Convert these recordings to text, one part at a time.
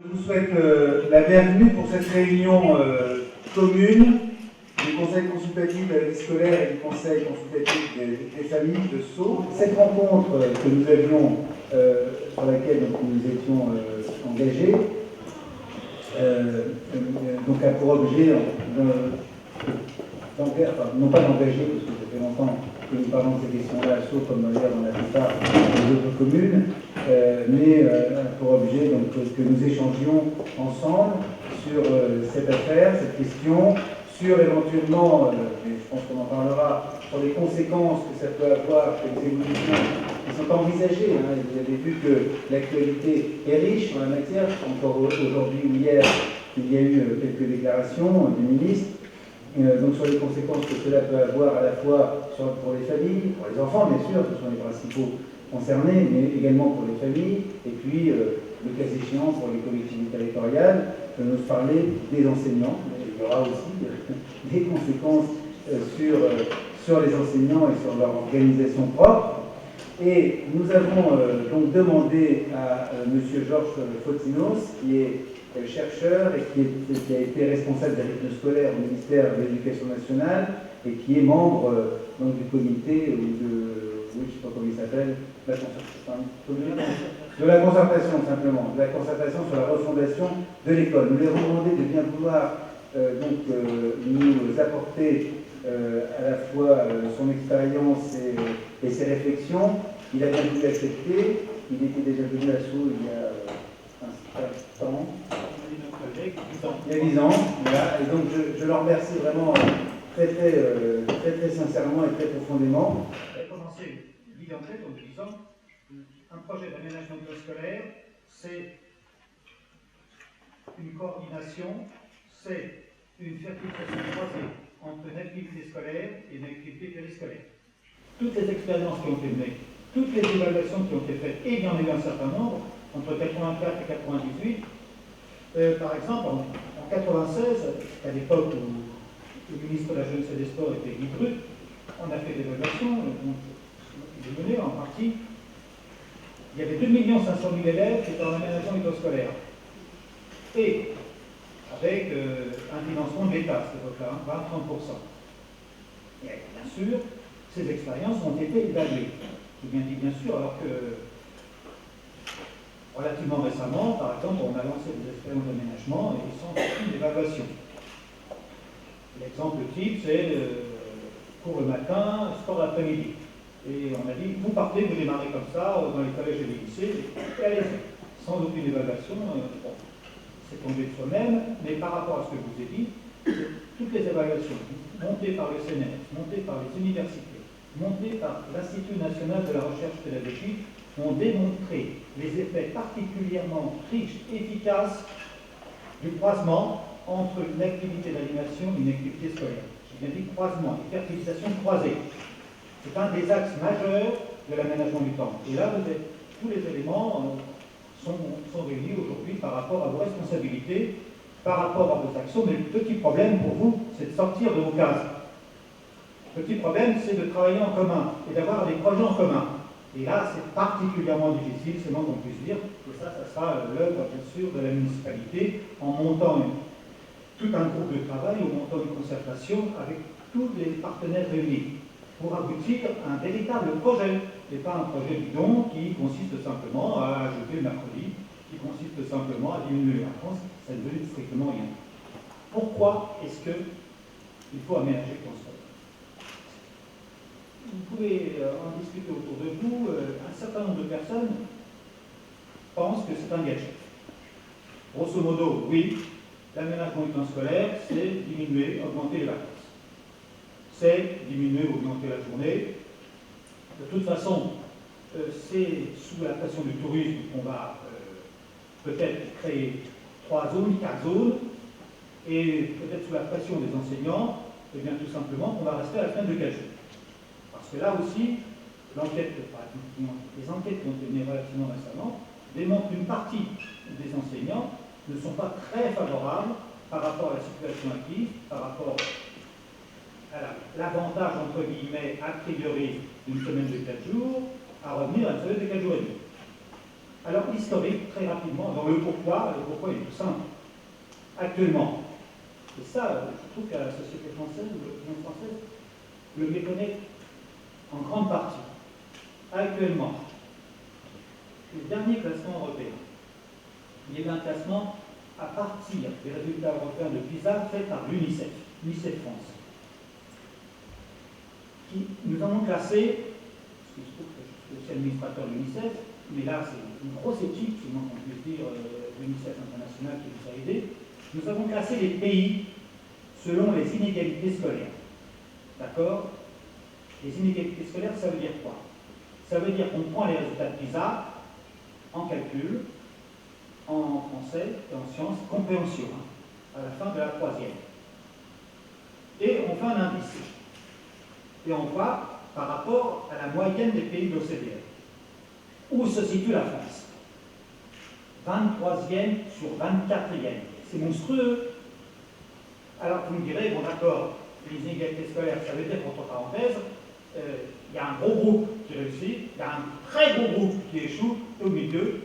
Je vous souhaite la bienvenue pour cette réunion commune du Conseil consultatif de la vie scolaire et du Conseil consultatif des familles de Sceaux. Cette rencontre que nous avions, sur laquelle nous étions engagés, donc a pour objet, non pas d'engager, parce que ça fait longtemps que nous parlons de ces questions-là à Sceaux, comme d'ailleurs dans la plupart des autres communes, mais pour objet donc, que nous échangions ensemble sur cette affaire, cette question, sur éventuellement, et je pense qu'on en parlera, sur les conséquences que ça peut avoir, sur les évolutions qui sont envisagées. Vous avez vu que l'actualité est riche en la matière, encore aujourd'hui ou hier, il y a eu quelques déclarations du ministre. Donc sur les conséquences que cela peut avoir à la fois pour les familles, pour les enfants bien sûr, ce sont les principaux concernés, mais également pour les familles, et puis le cas échéant pour les collectivités territoriales, nous parler des enseignants. Il y aura aussi des conséquences sur les enseignants et sur leur organisation propre. Et nous avons donc demandé à M. Georges Fotinos, qui est chercheur et qui a été responsable des rythmes scolaires au ministère de l'Éducation nationale et qui est membre donc, du comité je ne sais pas comment il s'appelle, de la concertation simplement, de la concertation sur la refondation de l'école. Nous lui avons demandé de bien vouloir nous apporter à la fois son expérience et ses réflexions. Il a bien voulu accepter. Il était déjà venu à Sceaux il y a un certain temps. Il y a 10 ans, voilà. Et donc je le remercie vraiment très sincèrement et très profondément. Il a commencé l'idée en tête en me disant un projet d'aménagement scolaire, c'est une coordination, c'est une fertilisation croisée entre une activité scolaire et une activité périscolaire. Toutes les expériences qui ont été menées, toutes les évaluations qui ont été faites, et il y en a eu un certain nombre, entre 84 et 98, par exemple, en 96, à l'époque où le ministre de la Jeunesse et des Sports était Guy Brut, on a fait l'évaluation, il est mené en partie. Il y avait 2 500 000 élèves qui étaient en aménagement scolaire. Et avec un financement de l'État à cette époque-là, 20-30%. Et bien sûr, ces expériences ont été évaluées. J'ai bien dit bien sûr, alors que relativement récemment, par exemple, on a lancé des expériences d'aménagement et sans aucune évaluation. L'exemple type, c'est cours le matin, sport l'après-midi. Et on a dit, vous partez, vous démarrez comme ça, dans les collèges et les lycées, et allez-y. Sans aucune évaluation, bon, c'est tombé de soi-même, mais par rapport à ce que je vous ai dit, toutes les évaluations montées par le CNRS, montées par les universités, montées par l'Institut national de la recherche pédagogique, ont démontré les effets particulièrement riches, efficaces du croisement entre une activité d'animation et une activité scolaire. J'ai bien dit croisement et fertilisation croisée. C'est un des axes majeurs de l'aménagement du temps. Et là, tous les éléments sont réunis aujourd'hui par rapport à vos responsabilités, par rapport à vos actions. Mais le petit problème pour vous, c'est de sortir de vos cases. Le petit problème, c'est de travailler en commun et d'avoir des projets en commun. Et là, c'est particulièrement difficile, c'est moins qu'on puisse dire. Et ça sera l'œuvre, bien sûr, de la municipalité en montant tout un groupe de travail, en montant une concertation avec tous les partenaires réunis pour aboutir à un véritable projet, et pas un projet bidon qui consiste simplement à ajouter le mercredi, qui consiste simplement à diminuer la France, ça ne veut strictement rien. Pourquoi est-ce qu'il faut aménager le temps scolaire? Vous pouvez en discuter autour de vous. Un certain nombre de personnes pensent que c'est un gadget. Grosso modo, oui, l'aménagement du temps scolaire, c'est diminuer, augmenter les vacances. C'est diminuer ou augmenter la journée. De toute façon, c'est sous la pression du tourisme qu'on va peut-être créer 3 zones, 4 zones, et peut-être sous la pression des enseignants, et bien tout simplement qu'on va rester à la fin de 4 jours. Parce que là aussi, les enquêtes qui ont été menées relativement récemment démontrent qu'une partie des enseignants ne sont pas très favorables par rapport à la situation acquise, par rapport à l'avantage, entre guillemets, a priori, d'une semaine de 4 jours, à revenir à une semaine de 4 jours et demi. Alors, historique, très rapidement, dans le pourquoi est tout simple. Actuellement, et ça, je trouve que la société française, ou l'opinion française, le méconnaît en grande partie. Actuellement, le dernier classement européen, il y a eu un classement à partir des résultats européens de PISA fait par l'UNICEF, l'UNICEF France. Nous avons classé, parce que je trouve que je suis aussi administrateur de l'UNICEF, mais là c'est une grosse équipe, c'est moins qu'on puisse dire, l'UNICEF international qui nous a aidés. Nous avons classé les pays selon les inégalités scolaires. D'accord? Les inégalités scolaires, ça veut dire quoi? Ça veut dire qu'on prend les résultats de PISA en calcul, en français et en sciences, compréhension, à la fin de la troisième. Et on fait un indice. Et on voit par rapport à la moyenne des pays de l'OCDE. Où se situe la France? 23e sur 24e. C'est monstrueux. Alors vous me direz, bon d'accord, les inégalités scolaires, ça veut dire qu'entre parenthèses, il y a un gros groupe qui réussit, il y a un très gros groupe qui échoue, et au milieu,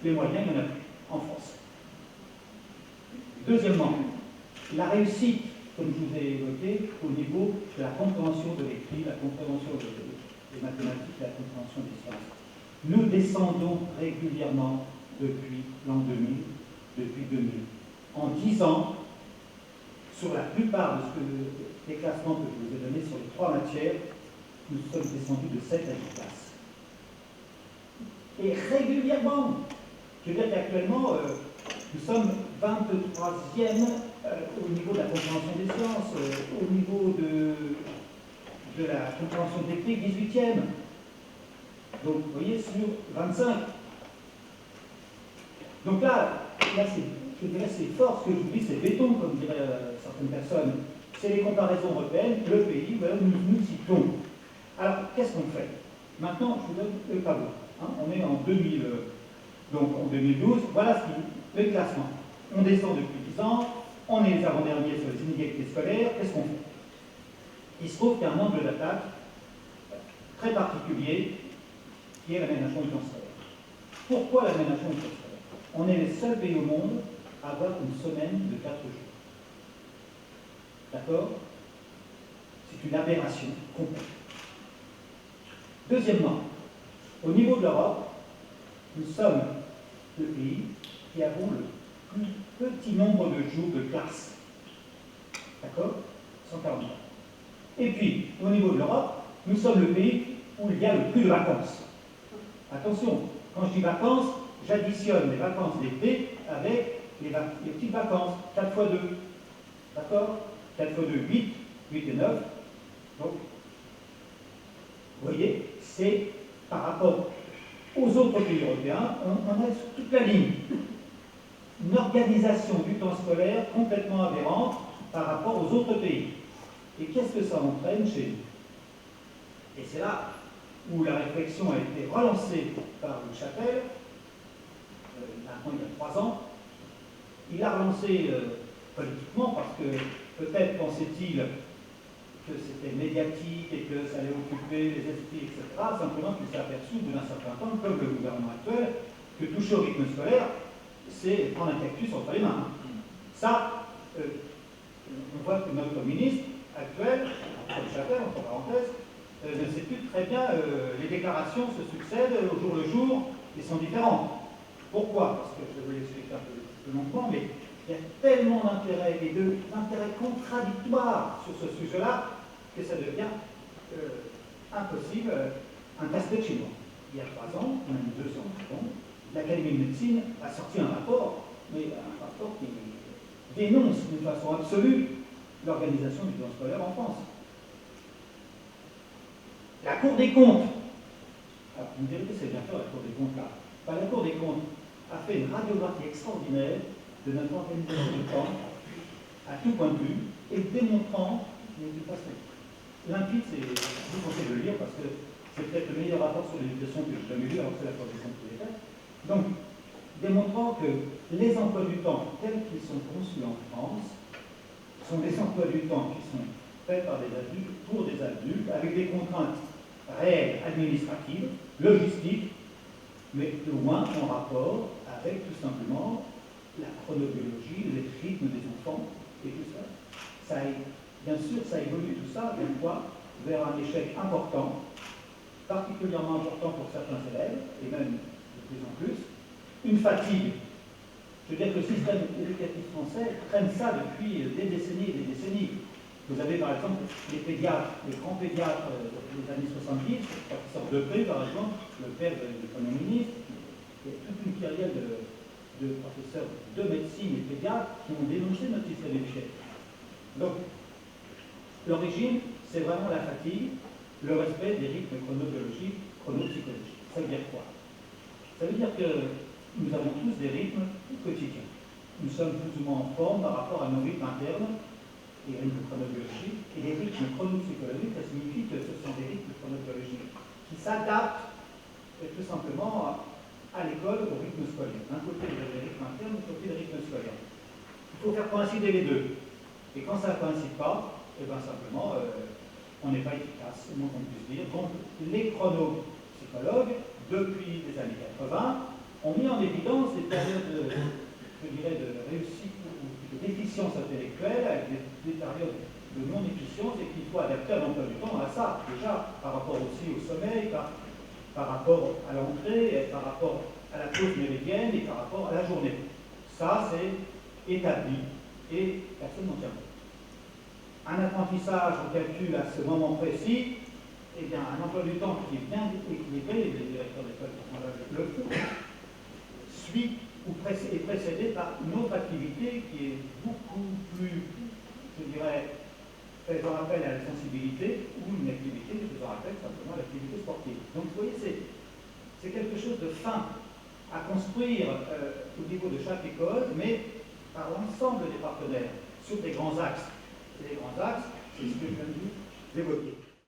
les moyens, il y en a plus en France. Deuxièmement, la réussite, comme je vous ai évoqué, au niveau de la compréhension de l'écrit, la compréhension des mathématiques, la compréhension des sciences. Nous descendons régulièrement depuis l'an 2000, depuis 2000. En 10 ans, sur la plupart des classements que je vous ai donnés sur les 3 matières, nous sommes descendus de 7 à 10 classes. Et régulièrement, je veux dire qu'actuellement, nous sommes 23e au niveau de la compréhension des sciences, au niveau de la compréhension technique, 18e. Donc, vous voyez, sur 25. Donc là je dirais, c'est fort ce que je vous dis, c'est béton, comme diraient certaines personnes. C'est les comparaisons européennes, le pays où nous nous citons. Alors, qu'est-ce qu'on fait? Maintenant, je vous donne le tableau. On est en 2000, donc en 2012, voilà le classement. On descend depuis 10 ans, on est les avant-derniers sur les inégalités scolaires, qu'est-ce qu'on fait? Il se trouve qu'il y a un angle d'attaque très particulier qui est l'aménagement du temps scolaire. Pourquoi l'aménagement du temps scolaire? On est les seuls pays au monde à avoir une semaine de 4 jours. D'accord? C'est une aberration complète. Deuxièmement, au niveau de l'Europe, nous sommes le pays qui avons le plus petit nombre de jours de classe. D'accord? 140. Et puis, au niveau de l'Europe, nous sommes le pays où il y a le plus de vacances. Attention, quand je dis vacances, j'additionne les vacances d'été avec les petites vacances, 4 fois 2. D'accord? 4 fois 2, 8, 8 et 9. Donc, vous voyez, c'est par rapport aux autres pays européens, on a sur toute la ligne une organisation du temps scolaire complètement aberrante par rapport aux autres pays. Et qu'est-ce que ça entraîne chez nous? Et c'est là où la réflexion a été relancée par Louis Chapelle, maintenant il y a 3 ans. Il l'a relancé politiquement parce que peut-être pensait-il que c'était médiatique et que ça allait occuper les esprits, etc. Simplement qu'il s'est aperçu au bout d'un certain temps, comme le gouvernement actuel, que toucher au rythme scolaire, c'est prendre un cactus entre les mains. Ça, on voit que notre ministre actuel, Louis Chapelle, entre parenthèses, ne sait plus très bien, les déclarations se succèdent au jour le jour et sont différentes. Pourquoi? Parce que je vais l'expliquer un peu plus longuement, mais il y a tellement d'intérêts et d'intérêts contradictoires sur ce sujet-là que ça devient impossible, un casse-tête chez moi. Il y a 3 ans, on a mis 200 ans, l'Académie de médecine a sorti un rapport, mais un rapport qui dénonce d'une façon absolue l'organisation du temps scolaire en France. La Cour des comptes, alors vous me direz que c'est bien fait la Cour des comptes là. Ben, la Cour des comptes a fait une radiographie extraordinaire de notre organisation du temps, à tout point de vue, et démontrant, mais de façon limpide, je vous conseille de le lire parce que c'est peut-être le meilleur rapport sur l'éducation que j'ai jamais lu, alors que c'est la Cour des comptes qui l'ait fait. Donc, démontrant que les emplois du temps tels qu'ils sont conçus en France sont des emplois du temps qui sont faits par des adultes, pour des adultes, avec des contraintes réelles, administratives, logistiques, mais de loin en rapport avec tout simplement la chronobiologie, les rythmes des enfants et tout ça. Bien sûr, ça évolue tout ça, vers quoi? Vers un échec important, particulièrement important pour certains élèves, et même de plus en plus, une fatigue. Je veux dire que le système éducatif français traîne ça depuis des décennies et des décennies. Vous avez par exemple les pédiatres, les grands pédiatres des années 70, le professeur Depré par exemple, le père du Premier ministre, il y a toute une kyrielle de professeurs de médecine et pédiatres qui ont dénoncé notre système éducatif. Donc, l'origine, c'est vraiment la fatigue, le respect des rythmes chronobiologiques, chronopsychologiques. Ça veut dire quoi? Ça veut dire que nous avons tous des rythmes quotidiens. Nous sommes plus ou moins en forme par rapport à nos rythmes internes, les rythmes chronobiologiques, et les rythmes chronopsychologiques, ça signifie que ce sont des rythmes chronobiologiques qui s'adaptent tout simplement à l'école, au rythme scolaire. D'un côté, vous avez les rythmes internes, de l'autre côté, le rythme scolaire. Il faut faire coïncider les deux. Et quand ça ne coïncide pas, et bien simplement, on n'est pas efficace, c'est le moins qu'on puisse dire. Donc, les chronopsychologues, depuis les années 80, ont mis en évidence des périodes, je dirais, de réussite ou de déficience intellectuelle, avec des périodes de non-efficience, et qu'il faut adapter un emploi du temps à ça, déjà, par rapport aussi au sommeil, par rapport à l'entrée, par rapport à la pause méridienne et par rapport à la journée. Ça, c'est établi et personne n'en tient compte. Un apprentissage, on calcule à ce moment précis, eh bien, un emploi du temps qui est bien équilibré, les directeurs d'école le font, suit ou est précédé par une autre activité qui est beaucoup plus, je dirais, faisant appel à la sensibilité, ou une activité faisant appel simplement à l'activité sportive. Donc, vous voyez, c'est quelque chose de fin à construire au niveau de chaque école, mais par l'ensemble des partenaires, sur des grands axes. Et les grands axes, c'est ce que je viens de vous évoquer.